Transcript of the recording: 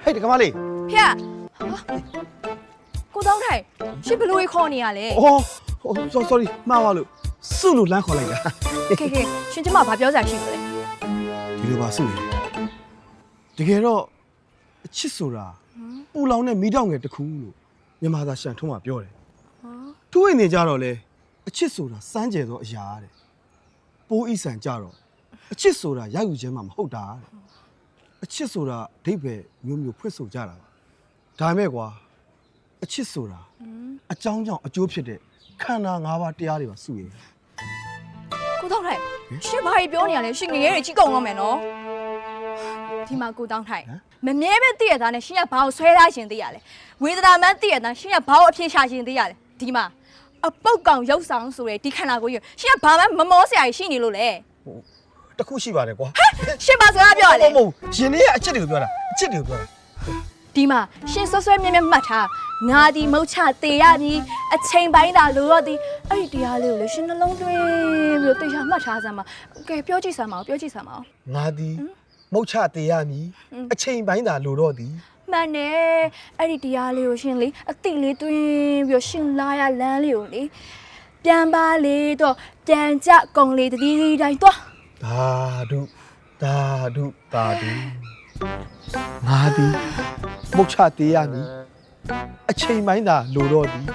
ဟဲ့ဒီကမလေး ဖေကိုတောင်းထိုင်ရှင်ဘလို့ခေါ်နေရလဲ အော် sorry မှားပါလို့စုလို့လမ်းခေါ်လိုက်တာ ကဲရှင်ကျမဘာပြောစရာရှိလို့လဲ ဒီလိုပါစုရတကယ်တော့အချစ်ဆိုတာပူလောင်တဲ့မိတော့ငယ်တစ်ခုလို့မြန်မာသားရှန်ထုံးမှာပြောတယ်သူ့အိမ်နေကြတော့လေအချစ်ဆိုတာစမ်းကြယ်သောအရာတဲ့ပိုးဤဆန်ကြတော့အချစ်ဆိုတာရယူခြင်းမှမဟုတ်တာတဲ့အချစ်ဆိုတာအဓိပ္ပာယ်မျိုးမျိုးဖွင့်ဆိုကြတာပါဒါမဲ့ကွာအချစ်ဆိုတာအကြောင်းကြောင့်အကျိုးဖြစ်တဲ့ခန္ဓာ၅ပါးတရားတွေပါစုရ ကိုတောင်းထိုင်ရှင်ဘာပြောနေရလဲရှင်ငငယ်တွေကြီးကုန်တော့မယ်နော်ဒီမှာကိုတောင်းထိုင်မမြဲပဲတည့်ရတာနဲ့ရှင်ကဘာကိုဆွဲထားရှင်သိရလဲဝေဒနာမှန်းတည့်ရတာရှင်ကဘာကိုအပြင်းရှာရှင်သိရလဲဒီမှာအပုတ်ကောင်ရုပ်ဆောင်ဆိုတဲ့ဒီခန္ဓာကိုယ်ကြီးရှင်ကဘာမှမမောစရာရှိနေလို့လဲ တခုရှိပါတယ်ကွာ ရှင်ဘာစကားပြောရလဲ မဟုတ်ရှင်လေးကအချစ်တွေကိုပြောတာအချစ်တွေကိုပြောတာ ဒီမှာရှင်ဆွဲမြဲမြဲမှတ်ထားငါဒီမုတ်ချတေရပြီအချိန်ပိုင်းသာလိုတော့ဒီအဲ့ဒီတရားလေးကိုလေရှင်နှလုံးသွင်းပြီးတော့တေချာမှတ်ထားစမ်းပါကဲပြောကြည့်စမ်းပါဦးပြောကြည့်စမ်းပါဦး ငါသည်မုတ်ချတေရမည်အချိန်ပိုင်းသာလိုတော့သည် မှန်တယ်အဲ့ဒီတရားလေးကိုရှင်လေအတိလေးသွင်းပြီးတော့ရှင်လာရလမ်းလေးကိုလေပြန်ပါလေတော့ပြန်ကြကုံလေးတတိတိုင်းတော့ သာဓုငါသည်မုတ်ချတေရမည်အချိန်ပိုင်းသာလိုတော့သည်